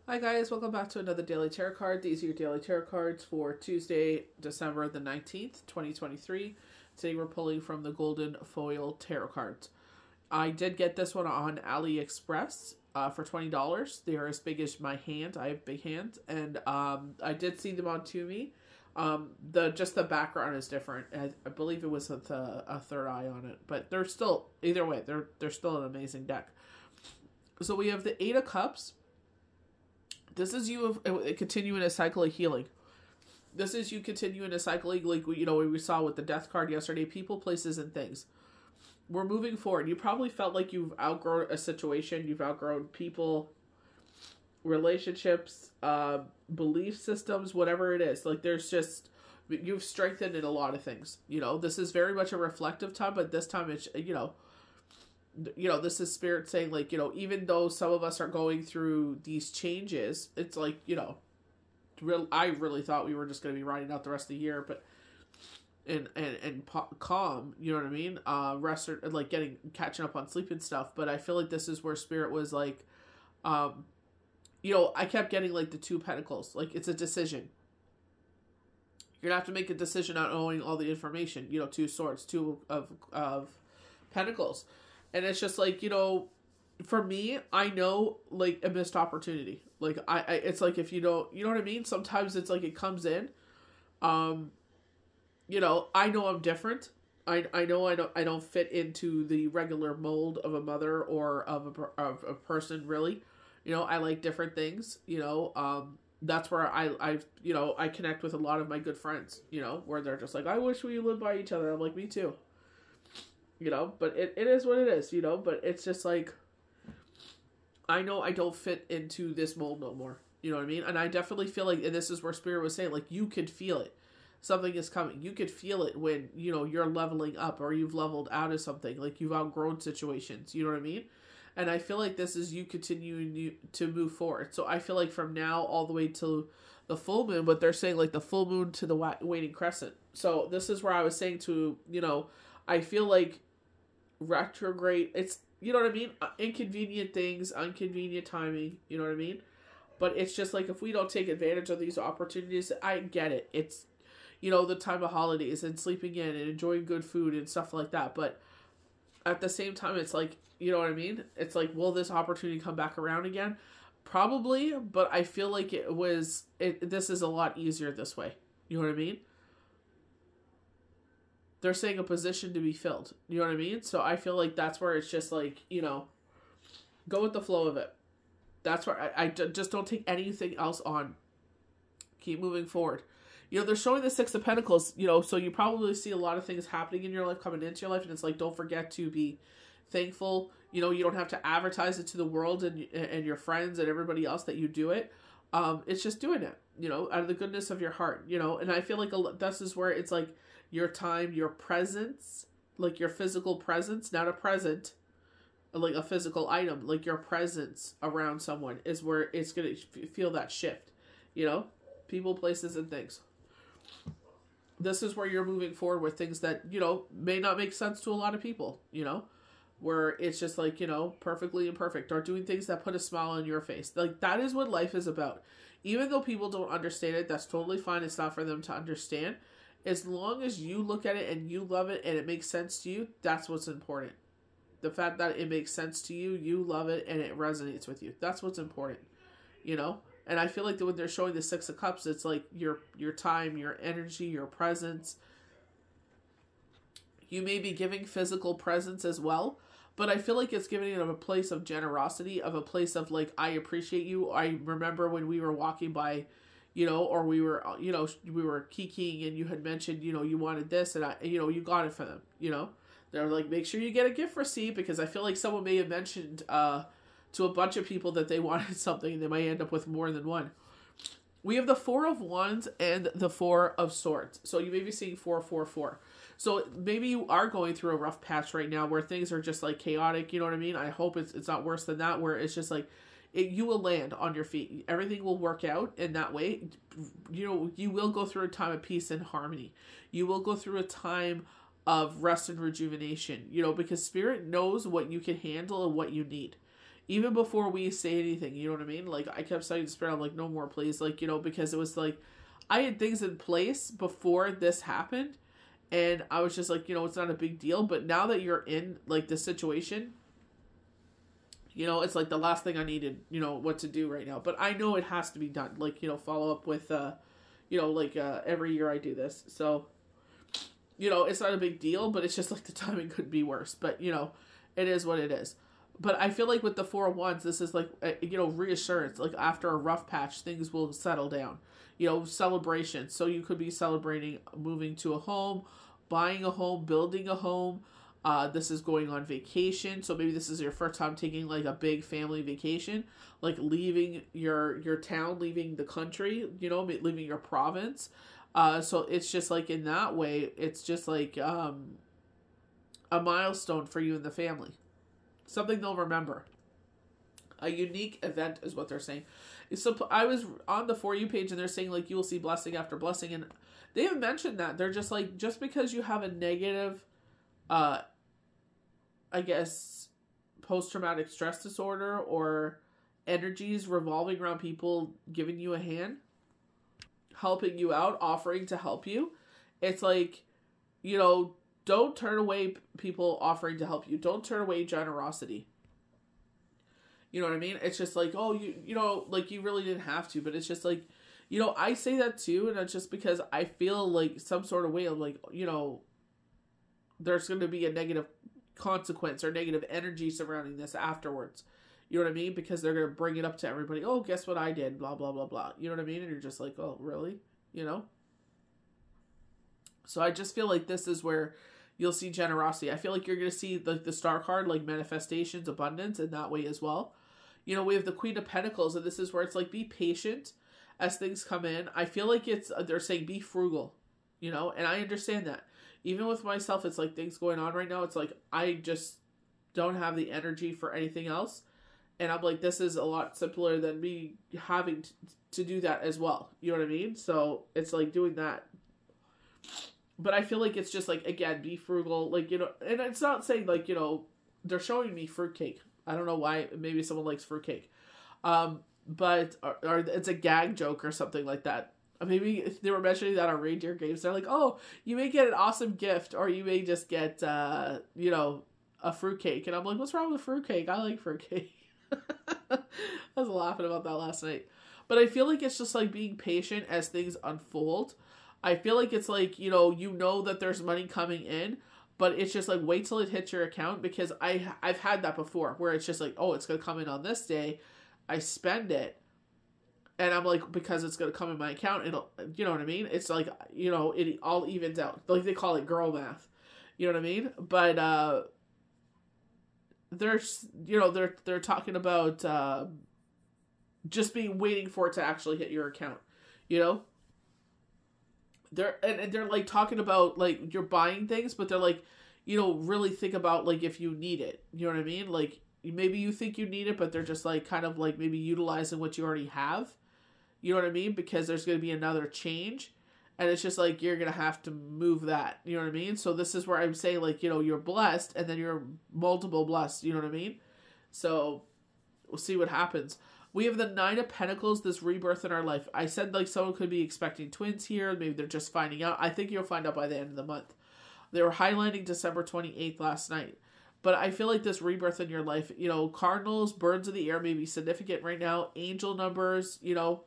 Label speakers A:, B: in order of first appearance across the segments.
A: Hi guys, welcome back to another Daily Tarot card. These are your Daily Tarot cards for Tuesday, December the 19th, 2023. Today we're pulling from the Golden Foil Tarot cards. I did get this one on AliExpress for $20. They are as big as my hand. I have big hands. And I did see them on Tumi. Just the background is different. I believe it was with a third eye on it. But they're still, either way, they're still an amazing deck. So we have the Eight of Cups. This is you continuing a cycle of healing. This is you continuing a cycle of, like, we saw with the death card yesterday, people, places, and things. We're moving forward. You probably felt like you've outgrown a situation. You've outgrown people, relationships, belief systems, whatever it is. Like, there's just, you've strengthened in a lot of things. This is very much a reflective time, but this time it's, this is spirit saying, like, even though some of us are going through these changes, it's like, I really thought we were just going to be riding out the rest of the year, but, and calm, you know what I mean? Rest, or like catching up on sleep and stuff. But I feel like this is where spirit was like, I kept getting like the Two of Pentacles. Like, it's a decision. You're going to have to make a decision not knowing all the information, Two of Swords, Two of Pentacles. And it's just like, for me, I know, like, a missed opportunity. Like, it's like, if you don't, you know what I mean? Sometimes it's like it comes in. I know I'm different. I know I don't fit into the regular mold of a mother or of a person, really. I like different things, that's where I connect with a lot of my good friends, where they're just like, I wish we lived by each other. I'm like, me too. But it is what it is, but it's just like, I know I don't fit into this mold no more, you know what I mean? And I definitely feel like, and this is where spirit was saying, like, you could feel it. Something is coming. You could feel it when, you're leveling up, or you've leveled out of something, like you've outgrown situations, you know what I mean? And I feel like this is you continuing to move forward. So I feel like from now all the way to the full moon, but they're saying like the full moon to the waning crescent. So this is where I was saying to, I feel like retrograde, it's, you know what I mean, inconvenient things, inconvenient timing, you know what I mean? But it's just like, if we don't take advantage of these opportunities, I get it, it's, the time of holidays and sleeping in and enjoying good food and stuff like that, but at the same time, it's like, you know what I mean, it's like, will this opportunity come back around again? Probably, but I feel like this is a lot easier this way, you know what I mean? They're saying a position to be filled. You know what I mean? So I feel like that's where it's just like, go with the flow of it. That's where I just don't take anything else on. Keep moving forward. They're showing the Six of Pentacles, so you probably see a lot of things happening in your life, coming into your life, and it's like, don't forget to be thankful. You don't have to advertise it to the world and your friends and everybody else that you do it. It's just doing it, out of the goodness of your heart, and I feel like this is where it's like, your time, your presence, like your physical presence, not a present, like a physical item, like your presence around someone is where it's going to feel that shift, people, places, and things. This is where you're moving forward with things that, may not make sense to a lot of people, where it's just like, perfectly imperfect, or doing things that put a smile on your face. Like, that is what life is about. Even though people don't understand it, that's totally fine. It's not for them to understand. As long as you look at it and you love it and it makes sense to you, that's what's important. The fact that it makes sense to you, you love it, and it resonates with you. That's what's important, And I feel like when they're showing the Six of Cups, it's like your time, your energy, your presence. You may be giving physical presence as well, but I feel like it's giving it of a place of generosity, of a place of like, I appreciate you. I remember when we were walking by, or we were, we were kikiing and you had mentioned, you wanted this, and you got it for them, They're like, make sure you get a gift receipt, because I feel like someone may have mentioned to a bunch of people that they wanted something, and they might end up with more than one. We have the Four of Wands and the Four of Swords. So you may be seeing 444. So maybe you are going through a rough patch right now where things are just like chaotic, you know what I mean? I hope it's not worse than that, where it's just like, you will land on your feet. Everything will work out in that way. You will go through a time of peace and harmony. You will go through a time of rest and rejuvenation, because spirit knows what you can handle and what you need. even before we say anything, you know what I mean? Like, I kept saying to Spirit, I'm like, no more, please. Like, you know, because it was like, I had things in place before this happened, and I was just like, you know, it's not a big deal. But now that you're in, like, the situation, you know, it's like the last thing I needed, you know, what to do right now. But I know it has to be done. Like, you know, follow up with, you know, like, every year I do this. So, you know, it's not a big deal, but it's just like the timing could be worse. But, you know, it is what it is. But I feel like with the Four of Wands, this is like, you know, reassurance. Like, after a rough patch, things will settle down. You know, celebration. So you could be celebrating moving to a home, buying a home, building a home. This is going on vacation. So maybe this is your first time taking like a big family vacation, like leaving your town, leaving the country, you know, leaving your province. So it's just like in that way, it's just like a milestone for you and the family. Something they'll remember. A unique event is what they're saying. So I was on the For You page and they're saying like you will see blessing after blessing, and they haven't mentioned that. They're just like, just because you have a negative, I guess, post-traumatic stress disorder or energies revolving around people giving you a hand, helping you out, offering to help you. It's like, you know, don't turn away people offering to help you. Don't turn away generosity. You know what I mean? It's just like, oh, you know, like you really didn't have to, but it's just like, you know, I say that too. And it's just because I feel like some sort of way of like, you know, there's going to be a negative consequence or negative energy surrounding this afterwards. You know what I mean? Because they're going to bring it up to everybody. Oh, guess what I did? Blah, blah, blah, blah. You know what I mean? And you're just like, oh, really? You know? So I just feel like this is where you'll see generosity. I feel like you're going to see like the Star card, like manifestations, abundance in that way as well. You know, we have the Queen of Pentacles, and this is where it's like, be patient as things come in. I feel like it's, they're saying be frugal, you know, and I understand that. Even with myself, it's like things going on right now. It's like, I just don't have the energy for anything else. And I'm like, this is a lot simpler than me having to do that as well. You know what I mean? So it's like doing that. But I feel like it's just like, again, be frugal. Like, you know, and it's not saying like, you know, they're showing me fruitcake. I don't know why. Maybe someone likes fruitcake. But or it's a gag joke or something like that. Maybe they were mentioning that on reindeer games. They're like, oh, you may get an awesome gift, or you may just get, you know, a fruitcake. And I'm like, what's wrong with fruitcake? I like fruitcake. I was laughing about that last night. But I feel like it's just like being patient as things unfold. I feel like it's like, you know that there's money coming in, but it's just like, wait till it hits your account, because I've had that before where it's just like, oh, it's going to come in on this day. I spend it. And I'm like, because it's going to come in my account, it'll, you know what I mean? It's like, you know, it all evens out. Like they call it girl math. You know what I mean? But, there's, you know, they're talking about, just being waiting for it to actually hit your account, you know? They're like talking about like you're buying things, but they're like, you know, really think about like if you need it. You know what I mean? Like maybe you think you need it, but they're just like kind of like maybe utilizing what you already have. You know what I mean? Because there's going to be another change, and it's just like you're going to have to move that. You know what I mean? So this is where I'm saying like, you know, you're blessed, and then you're multiple blessed. You know what I mean? So we'll see what happens. We have the Nine of Pentacles, this rebirth in our life. I said like someone could be expecting twins here. Maybe they're just finding out. I think you'll find out by the end of the month. They were highlighting December 28th last night. But I feel like this rebirth in your life, you know, cardinals, birds of the air may be significant right now. Angel numbers, you know,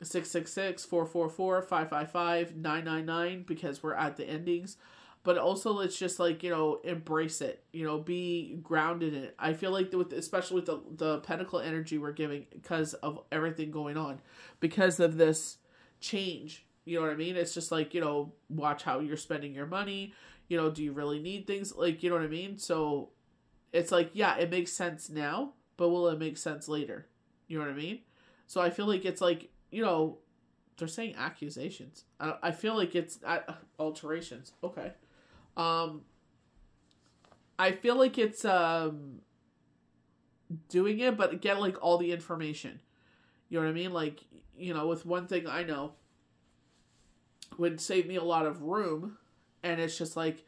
A: 666, 444, 555, 999, because we're at the endings. But also, let's just like, you know, embrace it, you know, be grounded in it. I feel like especially with the pentacle energy we're giving because of everything going on, because of this change, you know what I mean? It's just like, you know, watch how you're spending your money. You know, do you really need things? Like, you know what I mean? So it's like, yeah, it makes sense now, but will it make sense later? You know what I mean? So I feel like it's like, you know, they're saying accusations. I feel like it's alterations. Okay. I feel like it's doing it, but get like all the information. You know what I mean? Like, you know, with one thing I know would save me a lot of room, and it's just like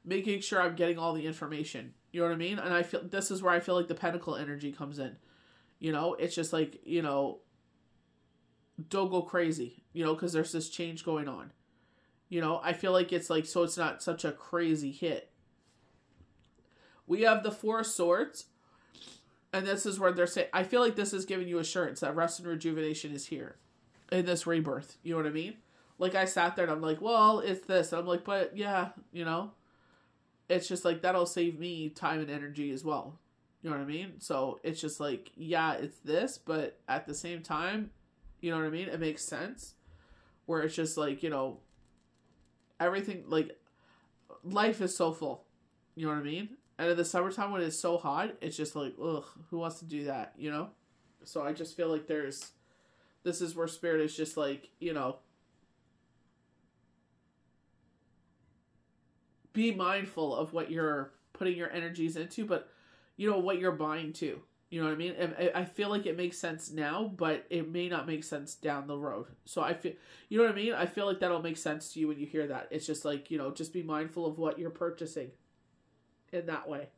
A: making sure I'm getting all the information. You know what I mean? And I feel this is where I feel like the pentacle energy comes in. You know, it's just like, you know, don't go crazy, you know, because there's this change going on. You know, I feel like it's like, so it's not such a crazy hit. We have the Four of Swords. And this is where they're saying, I feel like this is giving you assurance that rest and rejuvenation is here in this rebirth. You know what I mean? Like I sat there and I'm like, well, it's this. And I'm like, but yeah, you know, it's just like, that'll save me time and energy as well. You know what I mean? So it's just like, yeah, it's this, but at the same time, you know what I mean? It makes sense where it's just like, you know, everything, like life is so full. You know what I mean? And in the summertime when it's so hot, it's just like, ugh, who wants to do that, you know? So I just feel like this is where Spirit is just like, you know, be mindful of what you're putting your energies into, but, you know, what you're buying too. You know what I mean? And I feel like it makes sense now, but it may not make sense down the road. So I feel, you know what I mean? I feel like that'll make sense to you when you hear that. It's just like, you know, just be mindful of what you're purchasing in that way.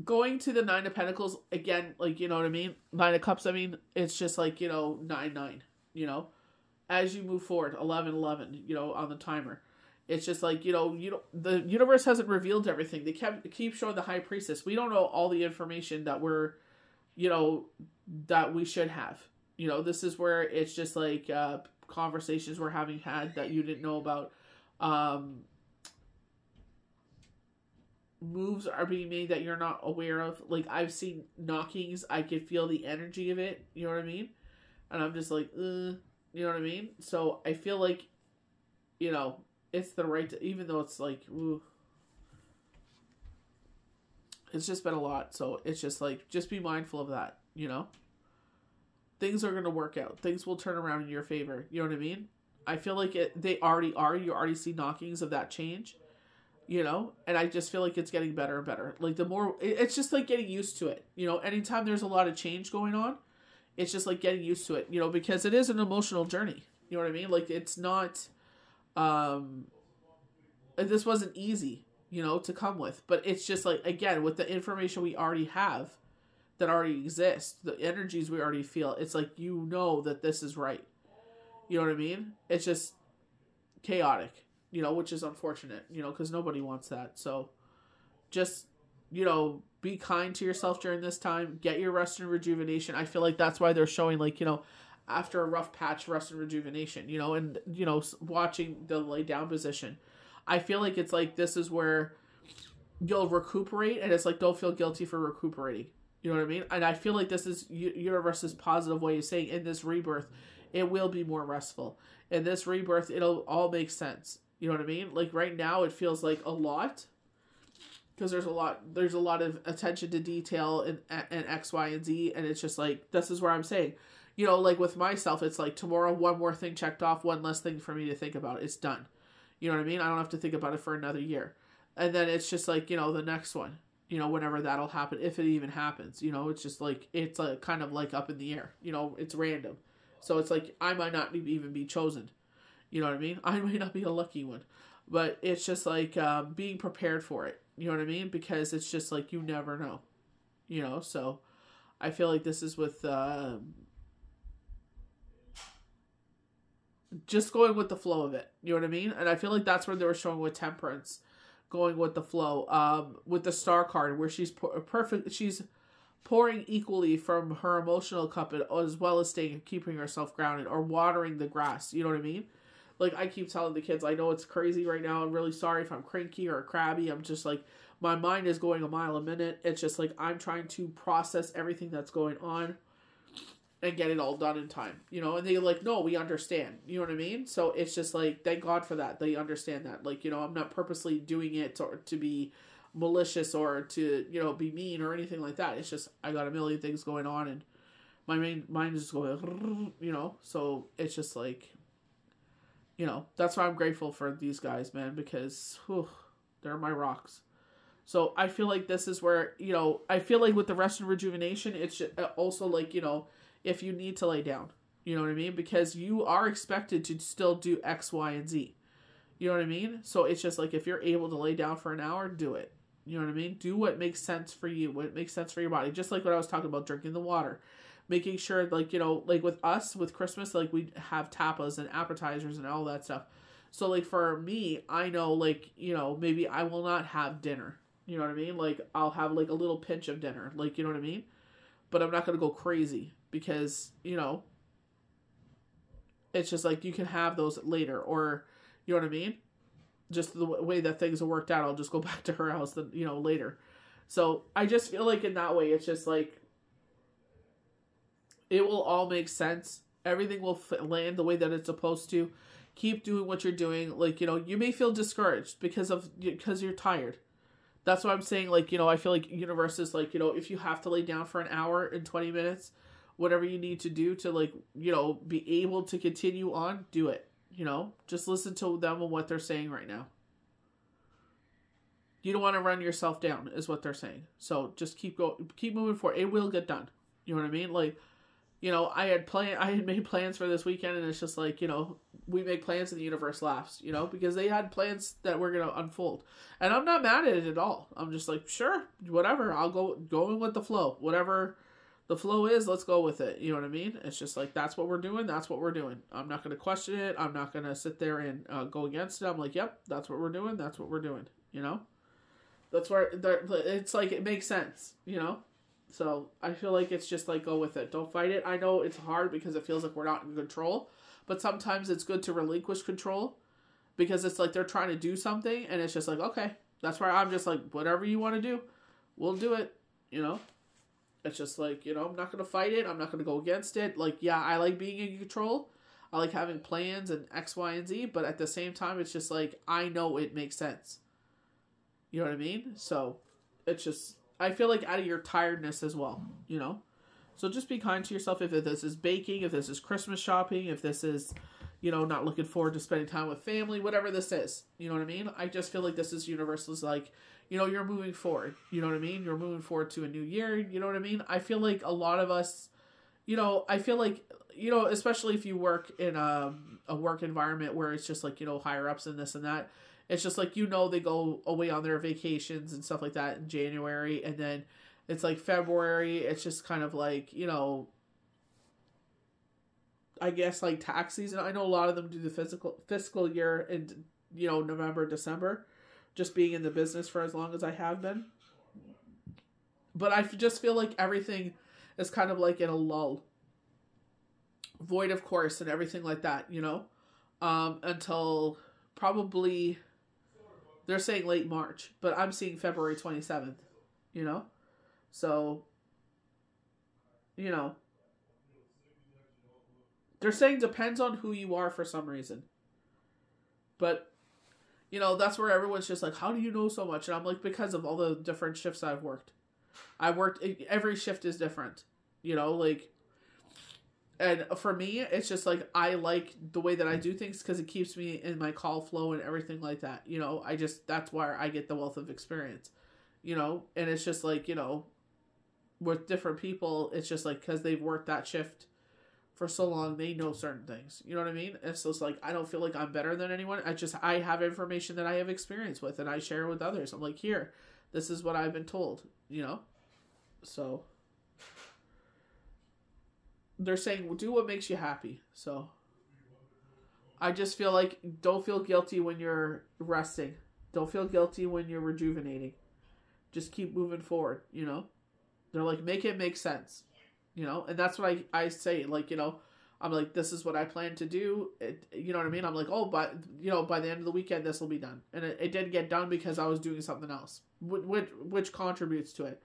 A: Going to the Nine of Pentacles, again, like, you know what I mean? Nine of Cups, I mean, it's just like, you know, 9-9, you know? As you move forward, 11-11, you know, on the timer. It's just like, you know, the universe hasn't revealed everything. They keep showing the High Priestess. We don't know all the information that we're, you know, that we should have. You know, this is where it's just like conversations we're having had that you didn't know about. Moves are being made that you're not aware of. Like, I've seen knockings. I could feel the energy of it. You know what I mean? And I'm just like, you know what I mean? So I feel like, you know, it's the right to, even though it's like, ooh, it's just been a lot. So it's just like, just be mindful of that, you know? Things are going to work out. Things will turn around in your favor. You know what I mean? I feel like they already are. You already see knockings of that change, you know? And I just feel like it's getting better and better. Like the more, it's just like getting used to it. You know, anytime there's a lot of change going on, it's just like getting used to it, you know, because it is an emotional journey. You know what I mean? Like it's not, this wasn't easy, you know, to come with, but it's just like, again, with the information we already have that already exists, the energies we already feel, it's like, you know, that this is right. You know what I mean? It's just chaotic, you know, which is unfortunate, you know, because nobody wants that. So just, you know, be kind to yourself during this time, get your rest and rejuvenation. I feel like that's why they're showing, like, you know, after a rough patch, rest and rejuvenation, you know, and, you know, watching the lay down position. I feel like it's like, this is where you'll recuperate, and it's like, don't feel guilty for recuperating. You know what I mean? And I feel like this is universe's positive way of saying, in this rebirth, it will be more restful. In this rebirth, it'll all make sense. You know what I mean? Like right now, it feels like a lot, because there's a lot of attention to detail and X, Y, and Z, and it's just like, this is where I'm saying, you know, like with myself, it's like tomorrow, one more thing checked off, one less thing for me to think about. It's done. You know what I mean? I don't have to think about it for another year. And then it's just like, you know, the next one, you know, whenever that'll happen, if it even happens, you know, it's just like, it's like kind of like up in the air, you know, it's random. So it's like, I might not even be chosen. You know what I mean? I might not be a lucky one, but it's just like being prepared for it. You know what I mean? Because it's just like, you never know, you know? So I feel like this is with, just going with the flow of it. You know what I mean? And I feel like that's where they were showing with Temperance, going with the flow, with the Star card, where she's she's pouring equally from her emotional cup as well as keeping herself grounded, or watering the grass. You know what I mean? Like I keep telling the kids, I know it's crazy right now. I'm really sorry if I'm cranky or crabby. I'm just like, my mind is going a mile a minute. It's just like, I'm trying to process everything that's going on and get it all done in time, you know, and they're like, no, we understand, you know what I mean? So it's just like, thank God for that. They understand that. Like, you know, I'm not purposely doing it to be malicious or to, you know, be mean or anything like that. It's just, I got a million things going on and my mind is just going, you know, so it's just like, you know, that's why I'm grateful for these guys, man, because they're my rocks. So I feel like this is where, you know, I feel like with the rest and rejuvenation, it's also like, you know, if you need to lay down, you know what I mean? Because you are expected to still do X, Y, and Z. You know what I mean? So it's just like, if you're able to lay down for an hour, do it. You know what I mean? Do what makes sense for you, what makes sense for your body. Just like what I was talking about, drinking the water. Making sure, like, you know, like with us, with Christmas, like we have tapas and appetizers and all that stuff. So, like, for me, I know, like, you know, maybe I will not have dinner. You know what I mean? Like, I'll have, like, a little pinch of dinner. Like, you know what I mean? But I'm not going to go crazy because, you know, it's just like you can have those later. Or, you know what I mean? Just the way that things are worked out, I'll just go back to her house, then, you know, later. So, I just feel like in that way, it's just like, it will all make sense. Everything will land the way that it's supposed to. Keep doing what you're doing. Like, you know, you may feel discouraged because you're tired. That's what I'm saying. Like, you know, I feel like universe is like, you know, if you have to lay down for an hour and 20 minutes, whatever you need to do to, like, you know, be able to continue on, do it. You know, just listen to them and what they're saying right now. You don't want to run yourself down is what they're saying. So just keep moving forward. It will get done. You know what I mean? Like, you know, I had made plans for this weekend, and it's just like, you know, we make plans and the universe laughs, you know, because they had plans that were going to unfold. And I'm not mad at it at all. I'm just like, sure, whatever. I'll go in with the flow. Whatever the flow is, let's go with it. You know what I mean? It's just like, that's what we're doing. That's what we're doing. I'm not going to question it. I'm not going to sit there and go against it. I'm like, yep, that's what we're doing. That's what we're doing. You know? That's where it's like, it makes sense, you know? So I feel like it's just like, go with it. Don't fight it. I know it's hard because it feels like we're not in control, but sometimes it's good to relinquish control because it's like they're trying to do something and it's just like, okay, that's where I'm just like, whatever you want to do, we'll do it. You know, it's just like, you know, I'm not going to fight it. I'm not going to go against it. Like, yeah, I like being in control. I like having plans and X, Y, and Z, but at the same time, it's just like, I know it makes sense. You know what I mean? So it's just, I feel like out of your tiredness as well, you know? So just be kind to yourself. If this is baking, if this is Christmas shopping, if this is, you know, not looking forward to spending time with family, whatever this is, you know what I mean? I just feel like this is universal's like, you know, you're moving forward, you know what I mean? You're moving forward to a new year, you know what I mean? I feel like a lot of us, you know, I feel like, you know, especially if you work in a work environment where it's just like, you know, higher ups and this and that, it's just like, you know, they go away on their vacations and stuff like that in January. And then it's like February. It's just kind of like, you know, I guess like tax season. I know a lot of them do the fiscal year in, you know, November, December, just being in the business for as long as I have been. But I just feel like everything is kind of like in a lull. Void of course and everything like that, you know, until probably... They're saying late March, but I'm seeing February 27th, you know? So, you know. They're saying depends on who you are for some reason. But, you know, that's where everyone's just like, how do you know so much? And I'm like, because of all the different shifts I've worked. Every shift is different, you know, like, and for me, it's just like, I like the way that I do things because it keeps me in my call flow and everything like that. You know, that's where I get the wealth of experience, you know, and it's just like, you know, with different people, it's just like, because they've worked that shift for so long, they know certain things, you know what I mean? And so it's like, I don't feel like I'm better than anyone. I have information that I have experience with and I share with others. I'm like, here, this is what I've been told, you know? So they're saying, well, do what makes you happy. So I just feel like, don't feel guilty when you're resting. Don't feel guilty when you're rejuvenating. Just keep moving forward, you know? They're like, make it make sense, you know? And that's what I say, like, you know, I'm like, this is what I plan to do. You know what I mean? I'm like, oh, but, you know, by the end of the weekend, this will be done. And it didn't get done because I was doing something else, which contributes to it.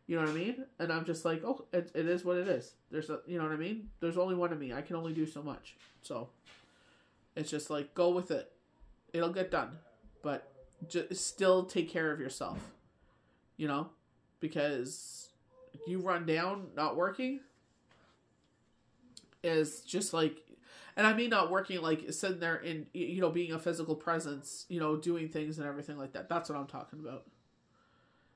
A: You know what I mean? And I'm just like, oh, it is what it is. You know what I mean? There's only one of me. I can only do so much. So it's just like, go with it. It'll get done. But just still take care of yourself. You know? Because you run down not working is just like, and I mean not working like sitting there and, you know, being a physical presence, you know, doing things and everything like that. That's what I'm talking about.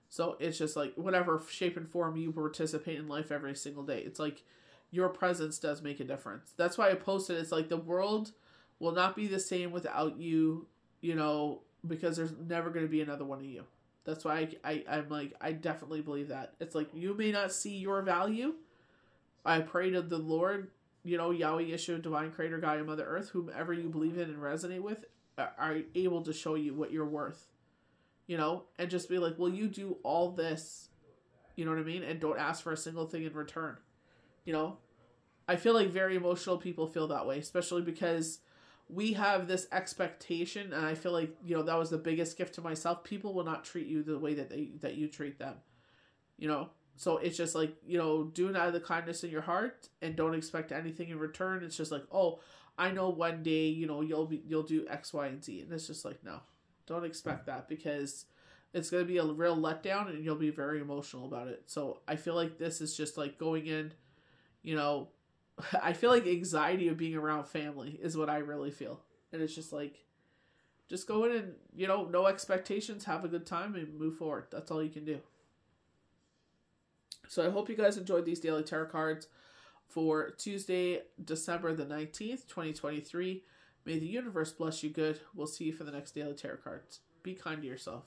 A: So it's just like, whatever shape and form you participate in life every single day. It's like, your presence does make a difference. That's why I posted, it's like, the world will not be the same without you, you know, because there's never going to be another one of you. That's why I'm like, I definitely believe that. It's like, you may not see your value. I pray to the Lord, you know, Yahweh, Yeshua, Divine Creator, God, and Mother Earth, whomever you believe in and resonate with, are able to show you what you're worth. You know, and just be like, well, you do all this, you know what I mean? And don't ask for a single thing in return. You know, I feel like very emotional people feel that way, especially because we have this expectation, and I feel like, you know, that was the biggest gift to myself. People will not treat you the way that you treat them, you know? So it's just like, you know, do it out of the kindness in your heart and don't expect anything in return. It's just like, oh, I know one day, you know, you'll do X, Y, and Z. And it's just like, no, don't expect that, because it's going to be a real letdown and you'll be very emotional about it. So I feel like this is just like going in, you know, I feel like anxiety of being around family is what I really feel. And it's just like, just go in and, you know, no expectations, have a good time and move forward. That's all you can do. So I hope you guys enjoyed these daily tarot cards for Tuesday, December the 19th, 2023. May the universe bless you good. We'll see you for the next daily tarot cards. Be kind to yourself.